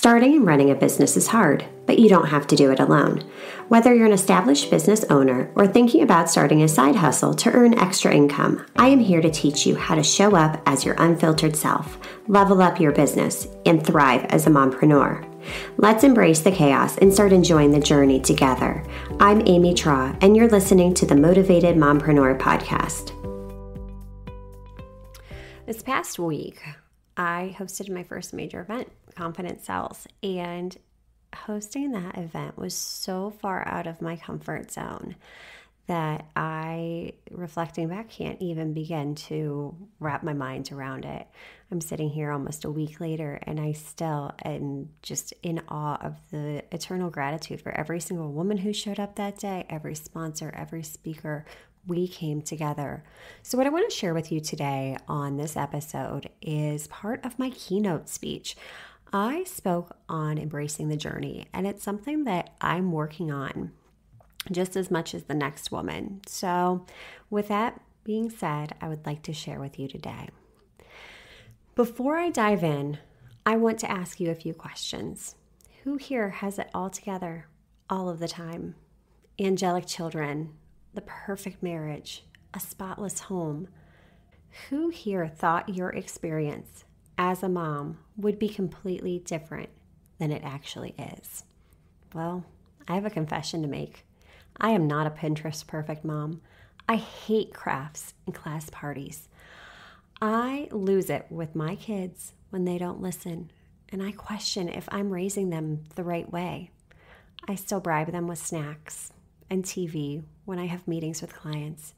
Starting and running a business is hard, but you don't have to do it alone. Whether you're an established business owner or thinking about starting a side hustle to earn extra income, I am here to teach you how to show up as your unfiltered self, level up your business, and thrive as a mompreneur. Let's embrace the chaos and start enjoying the journey together. I'm Amy Traw, and you're listening to the Motivated Mompreneur podcast. This past week, I hosted my first major event, Confident Cells, and hosting that event was so far out of my comfort zone that I, reflecting back, can't even begin to wrap my mind around it. I'm sitting here almost a week later, and I still am just in awe of the eternal gratitude for every single woman who showed up that day, every sponsor, every speaker. We came together. So what I want to share with you today on this episode is part of my keynote speech. I spoke on embracing the journey, and it's something that I'm working on just as much as the next woman. So with that being said, I would like to share with you today. Before I dive in, I want to ask you a few questions. Who here has it all together all of the time? Angelic children, the perfect marriage, a spotless home. Who here thought your experience as a mom would be completely different than it actually is? Well, I have a confession to make. I am not a Pinterest perfect mom. I hate crafts and class parties. I lose it with my kids when they don't listen, and I question if I'm raising them the right way. I still bribe them with snacks and TV when I have meetings with clients,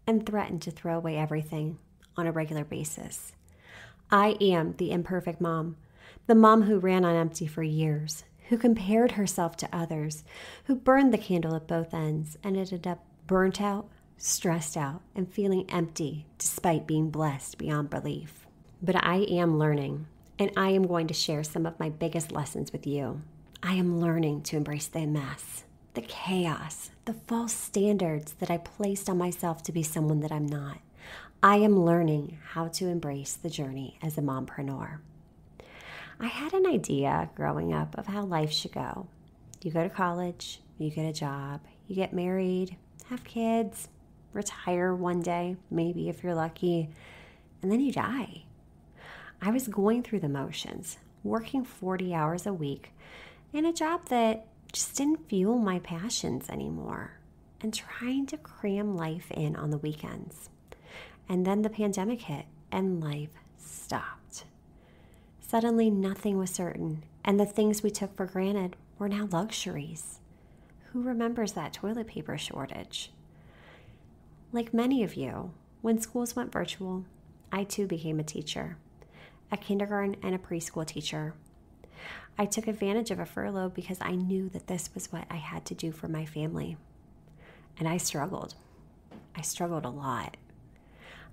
and threaten to throw away everything on a regular basis. I am the imperfect mom, the mom who ran on empty for years, who compared herself to others, who burned the candle at both ends and ended up burnt out, stressed out, and feeling empty despite being blessed beyond belief. But I am learning, and I am going to share some of my biggest lessons with you. I am learning to embrace the mess, the chaos, the false standards that I placed on myself to be someone that I'm not. I am learning how to embrace the journey as a mompreneur. I had an idea growing up of how life should go. You go to college, you get a job, you get married, have kids, retire one day, maybe if you're lucky, and then you die. I was going through the motions, working 40 hours a week in a job that just didn't fuel my passions anymore, and trying to cram life in on the weekends. And then the pandemic hit and life stopped. Suddenly nothing was certain, and the things we took for granted were now luxuries. Who remembers that toilet paper shortage? Like many of you, when schools went virtual, I too became a teacher, a kindergarten and a preschool teacher. I took advantage of a furlough because I knew that this was what I had to do for my family. And I struggled. I struggled a lot.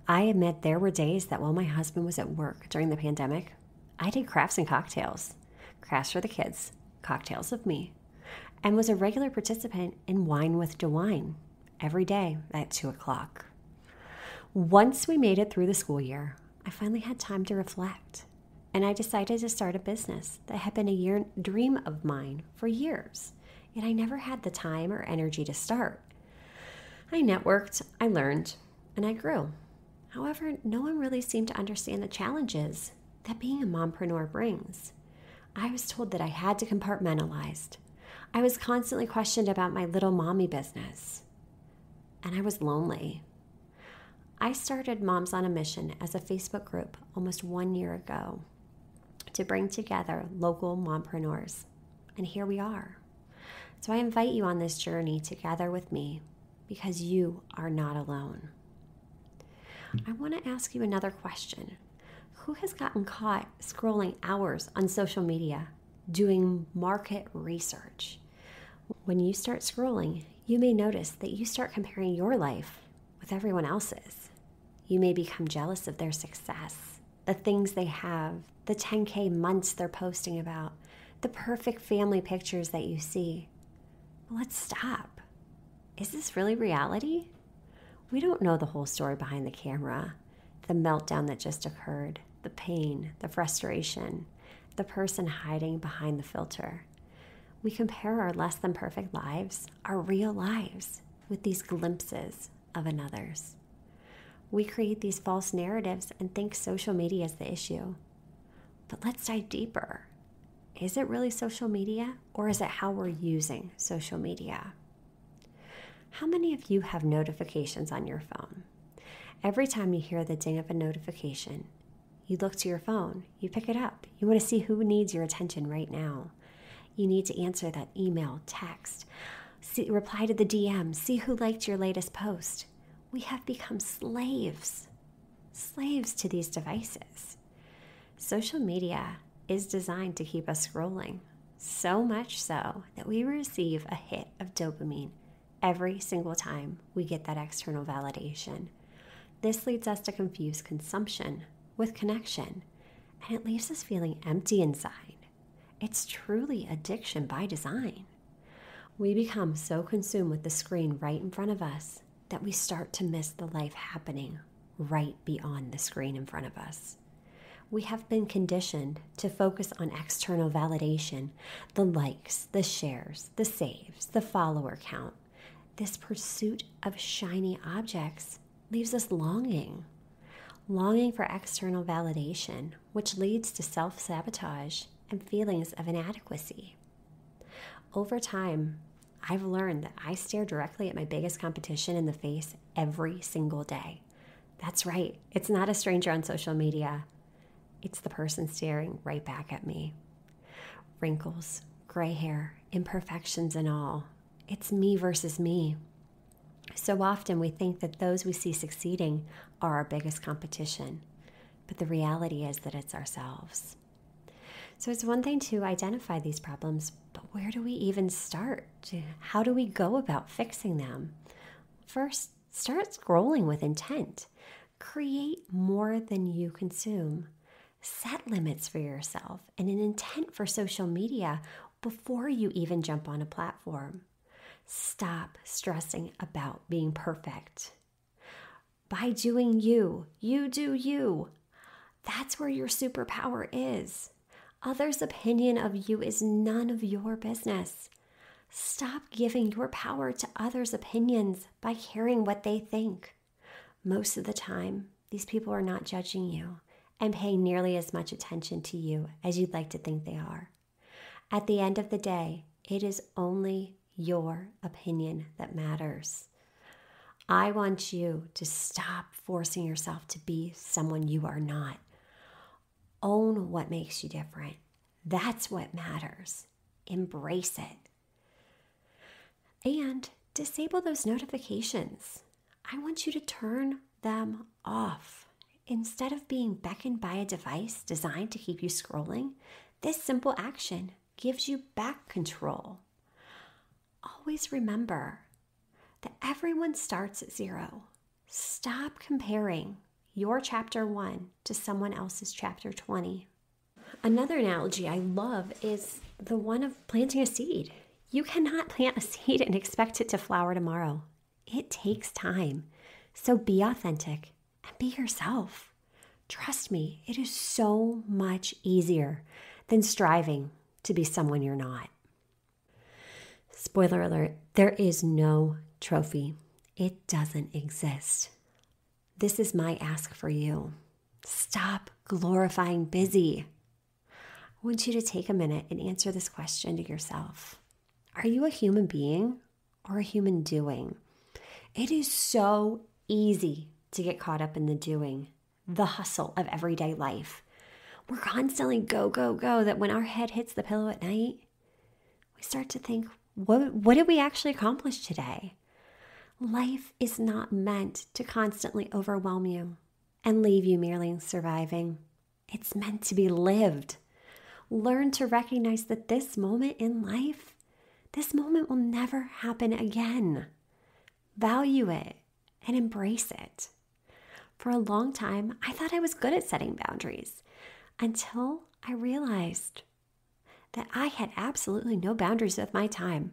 I admit there were days that while my husband was at work during the pandemic, I did crafts and cocktails. Crafts for the kids, cocktails of me, and was a regular participant in Wine with DeWine every day at 2 o'clock. Once we made it through the school year, I finally had time to reflect. And I decided to start a business that had been a dream of mine for years, yet I never had the time or energy to start. I networked, I learned, and I grew. However, no one really seemed to understand the challenges that being a mompreneur brings. I was told that I had to compartmentalize. I was constantly questioned about my little mommy business, and I was lonely. I started Moms on a Mission as a Facebook group almost 1 year ago to bring together local mompreneurs. And here we are. So I invite you on this journey together with me because you are not alone. I want to ask you another question. Who has gotten caught scrolling hours on social media doing market research? When you start scrolling, you may notice that you start comparing your life with everyone else's. You may become jealous of their success, the things they have, the 10K months they're posting about, the perfect family pictures that you see. But let's stop. Is this really reality? We don't know the whole story behind the camera, the meltdown that just occurred, the pain, the frustration, the person hiding behind the filter. We compare our less than perfect lives, our real lives, with these glimpses of another's. We create these false narratives and think social media is the issue. But let's dive deeper. Is it really social media, or is it how we're using social media? How many of you have notifications on your phone? Every time you hear the ding of a notification, you look to your phone, you pick it up. You want to see who needs your attention right now. You need to answer that email, text, reply to the DM, see who liked your latest post. We have become slaves to these devices. Social media is designed to keep us scrolling, so much so that we receive a hit of dopamine every single time we get that external validation. This leads us to confuse consumption with connection, and it leaves us feeling empty inside. It's truly addiction by design. We become so consumed with the screen right in front of us that we start to miss the life happening right beyond the screen in front of us. We have been conditioned to focus on external validation, the likes, the shares, the saves, the follower count. This pursuit of shiny objects leaves us longing for external validation, which leads to self-sabotage and feelings of inadequacy. Over time, I've learned that I stare directly at my biggest competition in the face every single day. That's right, it's not a stranger on social media. It's the person staring right back at me. Wrinkles, gray hair, imperfections and all. It's me versus me. So often we think that those we see succeeding are our biggest competition, but the reality is that it's ourselves. So it's one thing to identify these problems, but where do we even start? How do we go about fixing them? First, start scrolling with intent. Create more than you consume. Set limits for yourself and an intent for social media before you even jump on a platform. Stop stressing about being perfect. By doing you do you. That's where your superpower is. Others' opinion of you is none of your business. Stop giving your power to others' opinions by caring what they think. Most of the time, these people are not judging you and paying nearly as much attention to you as you'd like to think they are. At the end of the day, it is only your opinion that matters. I want you to stop forcing yourself to be someone you are not. Own what makes you different. That's what matters. Embrace it. And disable those notifications. I want you to turn them off. Instead of being beckoned by a device designed to keep you scrolling, this simple action gives you back control. Always remember that everyone starts at zero. Stop comparing your chapter 1 to someone else's chapter 20. Another analogy I love is the one of planting a seed. You cannot plant a seed and expect it to flower tomorrow. It takes time. So be authentic and be yourself. Trust me, it is so much easier than striving to be someone you're not. Spoiler alert, there is no trophy. It doesn't exist. This is my ask for you. Stop glorifying busy. I want you to take a minute and answer this question to yourself. Are you a human being or a human doing? It is so easy to get caught up in the doing, the hustle of everyday life. We're constantly go, go, go, that when our head hits the pillow at night, we start to think, what did we actually accomplish today? Life is not meant to constantly overwhelm you and leave you merely surviving. It's meant to be lived. Learn to recognize that this moment in life, this moment will never happen again. Value it and embrace it. For a long time, I thought I was good at setting boundaries until I realized that I had absolutely no boundaries with my time.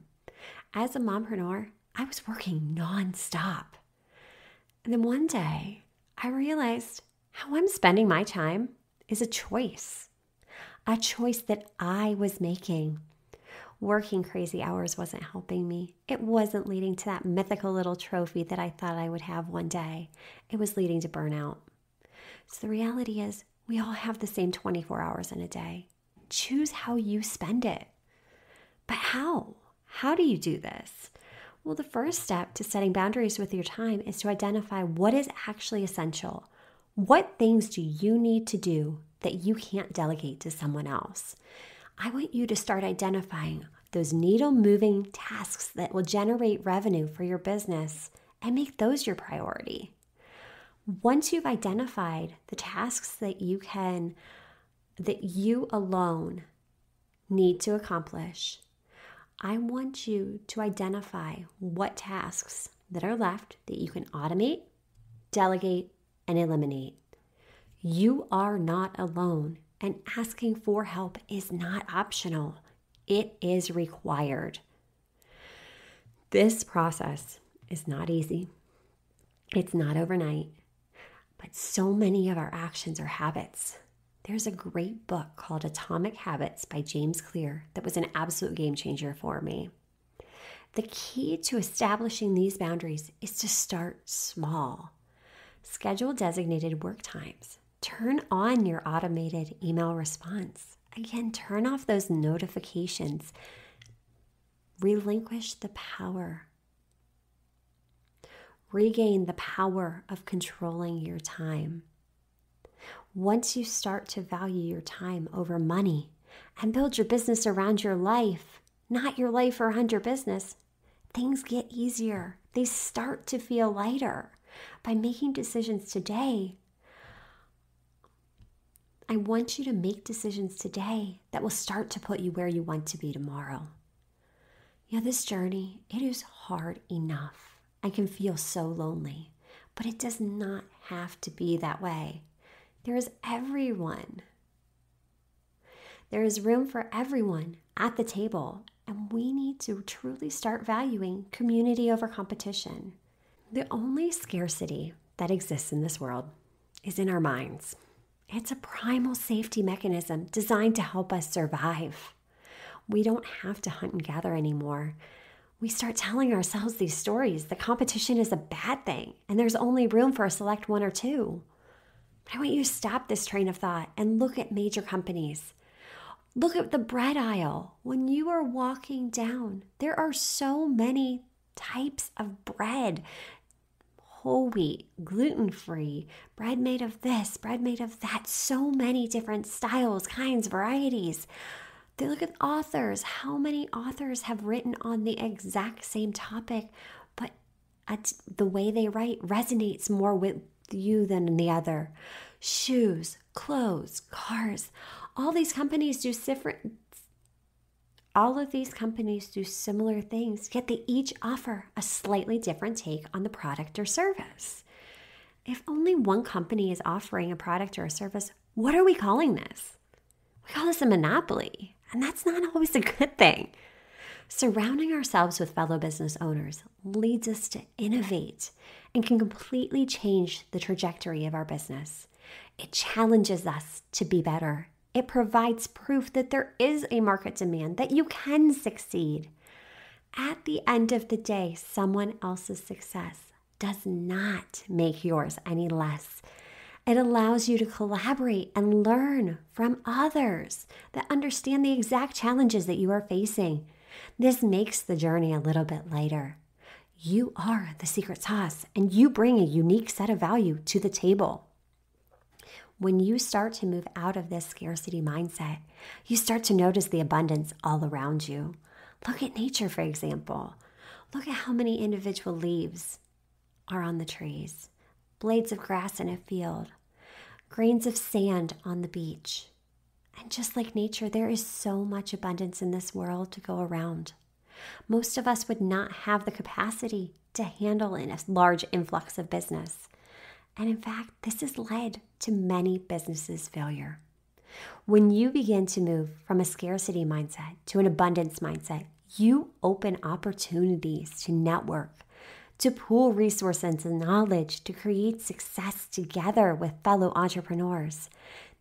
As a mompreneur, I was working nonstop. And then one day, I realized how I'm spending my time is a choice. a choice that I was making. Working crazy hours wasn't helping me. It wasn't leading to that mythical little trophy that I thought I would have one day. It was leading to burnout. So the reality is, we all have the same 24 hours in a day. Choose how you spend it. But how? How do you do this? Well, the first step to setting boundaries with your time is to identify what is actually essential. What things do you need to do that you can't delegate to someone else? I want you to start identifying those needle-moving tasks that will generate revenue for your business and make those your priority. Once you've identified the tasks that you alone need to accomplish, I want you to identify what tasks that are left that you can automate, delegate, and eliminate. You are not alone, and asking for help is not optional. It is required. This process is not easy. It's not overnight, but so many of our actions are habits. There's a great book called Atomic Habits by James Clear that was an absolute game changer for me. The key to establishing these boundaries is to start small. Schedule designated work times. Turn on your automated email response. Again, turn off those notifications. Relinquish the power. Regain the power of controlling your time. Once you start to value your time over money and build your business around your life, not your life around your business, things get easier. They start to feel lighter. By making decisions today, I want you to make decisions today that will start to put you where you want to be tomorrow. This journey, it is hard enough. I can feel so lonely, but it does not have to be that way. There is everyone. There is room for everyone at the table, and we need to truly start valuing community over competition. The only scarcity that exists in this world is in our minds. It's a primal safety mechanism designed to help us survive. We don't have to hunt and gather anymore. We start telling ourselves these stories. The competition is a bad thing, and there's only room for a select one or two. But I want you to stop this train of thought and look at major companies. Look at the bread aisle. When you are walking down, there are so many types of bread. Whole wheat, gluten-free, bread made of this, bread made of that. So many different styles, kinds, varieties. They look at authors. How many authors have written on the exact same topic, but the way they write resonates more with you than the other? Shoes, clothes, cars. All of these companies do similar things, yet they each offer a slightly different take on the product or service. If only one company is offering a product or a service, what are we calling this? We call this a monopoly, and that's not always a good thing. Surrounding ourselves with fellow business owners leads us to innovate and can completely change the trajectory of our business. It challenges us to be better. It provides proof that there is a market demand, that you can succeed. At the end of the day, someone else's success does not make yours any less. It allows you to collaborate and learn from others that understand the exact challenges that you are facing. This makes the journey a little bit lighter. You are the secret sauce, and you bring a unique set of value to the table. When you start to move out of this scarcity mindset, you start to notice the abundance all around you. Look at nature, for example. Look at how many individual leaves are on the trees, blades of grass in a field, grains of sand on the beach. And just like nature, there is so much abundance in this world to go around. Most of us would not have the capacity to handle a large influx of business. And in fact, this has led to many businesses' failure. When you begin to move from a scarcity mindset to an abundance mindset, you open opportunities to network, to pool resources and knowledge, to create success together with fellow entrepreneurs.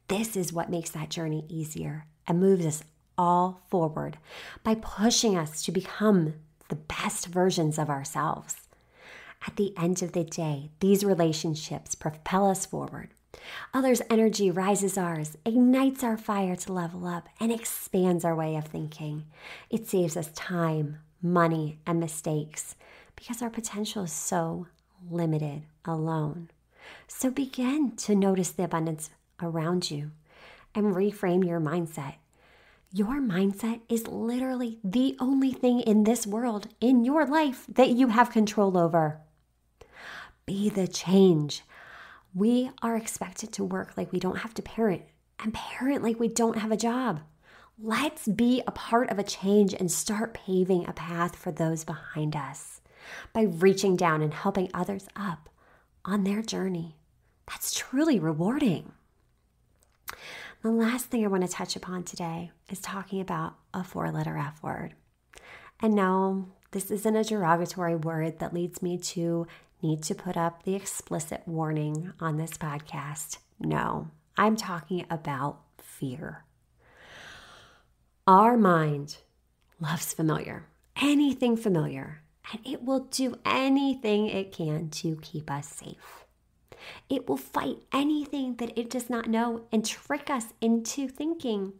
This is what makes that journey easier and moves us all forward by pushing us to become the best versions of ourselves. At the end of the day, these relationships propel us forward. Others' energy rises ours, ignites our fire to level up, and expands our way of thinking. It saves us time, money, and mistakes because our potential is so limited alone. So begin to notice the abundance around you and reframe your mindset. Your mindset is literally the only thing in this world, in your life, that you have control over. Be the change. We are expected to work like we don't have to parent and parent like we don't have a job. Let's be a part of a change and start paving a path for those behind us by reaching down and helping others up on their journey. That's truly rewarding. The last thing I want to touch upon today is talking about a 4-letter F word. And no, this isn't a derogatory word that leads me to need to put up the explicit warning on this podcast. No, I'm talking about fear. Our mind loves familiar, anything familiar, and it will do anything it can to keep us safe. It will fight anything that it does not know and trick us into thinking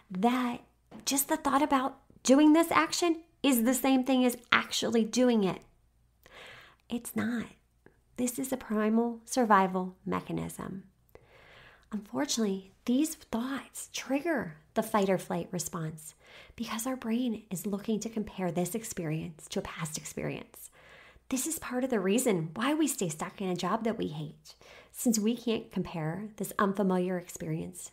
that just the thought about doing this action is the same thing as actually doing it. It's not. This is a primal survival mechanism. Unfortunately, these thoughts trigger the fight or flight response because our brain is looking to compare this experience to a past experience. This is part of the reason why we stay stuck in a job that we hate. Since we can't compare this unfamiliar experience,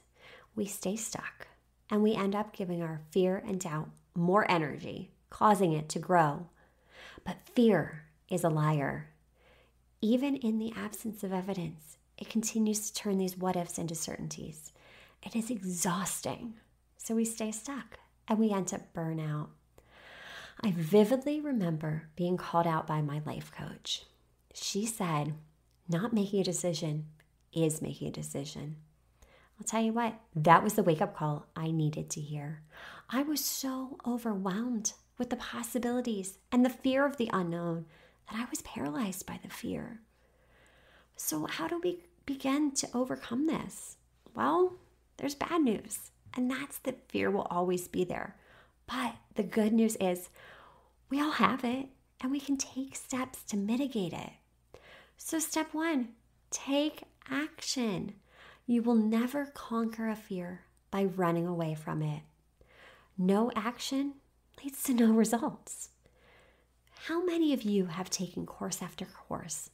we stay stuck and we end up giving our fear and doubt more energy, causing it to grow. But fear is a liar. Even in the absence of evidence, it continues to turn these what-ifs into certainties. It is exhausting, so we stay stuck and we end up burnout. I vividly remember being called out by my life coach. She said, not making a decision is making a decision. I'll tell you what, that was the wake-up call I needed to hear. I was so overwhelmed with the possibilities and the fear of the unknown that I was paralyzed by the fear. So how do we begin to overcome this? Well, there's bad news, and that's that fear will always be there. But the good news is we all have it, and we can take steps to mitigate it. So step 1, take action. You will never conquer a fear by running away from it. No action leads to no results. How many of you have taken course after course,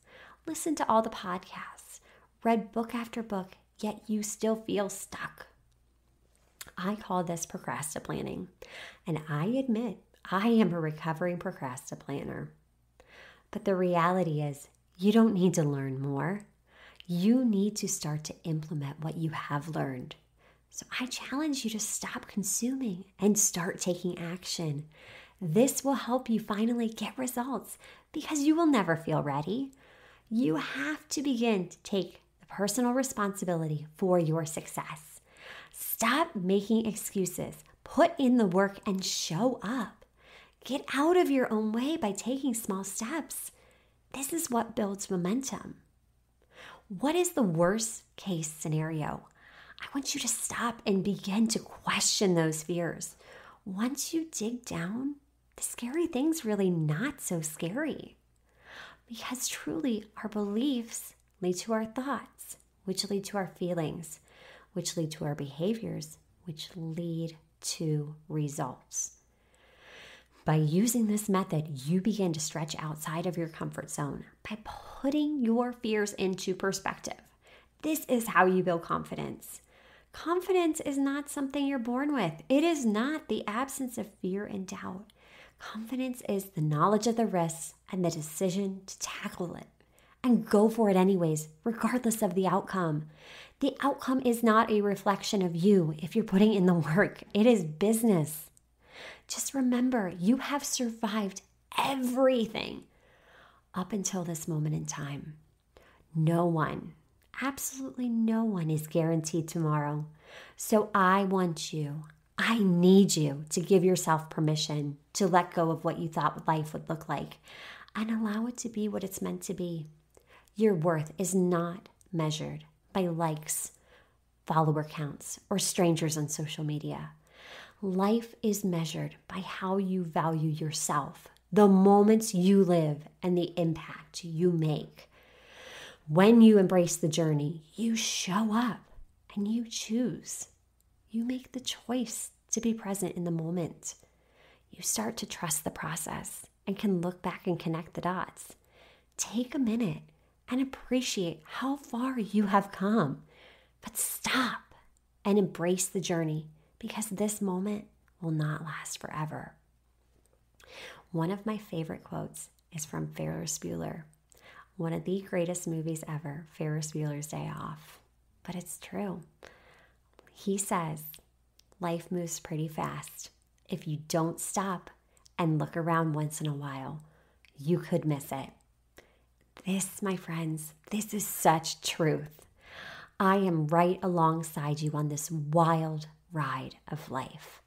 listened to all the podcasts, read book after book, yet you still feel stuck? I call this procrastinating, and I admit I am a recovering procrastinator. But the reality is, you don't need to learn more. You need to start to implement what you have learned. So I challenge you to stop consuming and start taking action. This will help you finally get results because you will never feel ready. You have to begin to take the personal responsibility for your success. Stop making excuses. Put in the work and show up. Get out of your own way by taking small steps. This is what builds momentum. What is the worst case scenario? I want you to stop and begin to question those fears. Once you dig down, the scary thing's really not so scary. Because truly, our beliefs lead to our thoughts, which lead to our feelings, which lead to our behaviors, which lead to results. By using this method, you begin to stretch outside of your comfort zone by putting your fears into perspective. This is how you build confidence. Confidence is not something you're born with. It is not the absence of fear and doubt. Confidence is the knowledge of the risks and the decision to tackle it and go for it anyways, regardless of the outcome. The outcome is not a reflection of you if you're putting in the work. It is business. Just remember, you have survived everything up until this moment in time. No one, absolutely no one is guaranteed tomorrow. So I need you to give yourself permission to let go of what you thought life would look like and allow it to be what it's meant to be. Your worth is not measured by likes, follower counts, or strangers on social media. Life is measured by how you value yourself, the moments you live, and the impact you make. When you embrace the journey, you show up and you choose. You make the choice to be present in the moment. You start to trust the process and can look back and connect the dots. Take a minute and appreciate how far you have come. But stop and embrace the journey, because this moment will not last forever. One of my favorite quotes is from Ferris Bueller. One of the greatest movies ever, Ferris Bueller's Day Off. But it's true. He says, life moves pretty fast. If you don't stop and look around once in a while, you could miss it. This, my friends, this is such truth. I am right alongside you on this wild ride of life.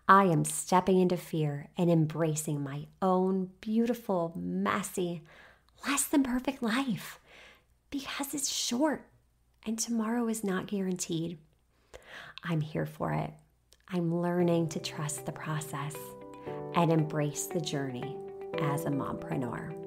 I am stepping into fear and embracing my own beautiful, messy, less than perfect life, because it's short and tomorrow is not guaranteed. I'm here for it. I'm learning to trust the process and embrace the journey as a mompreneur.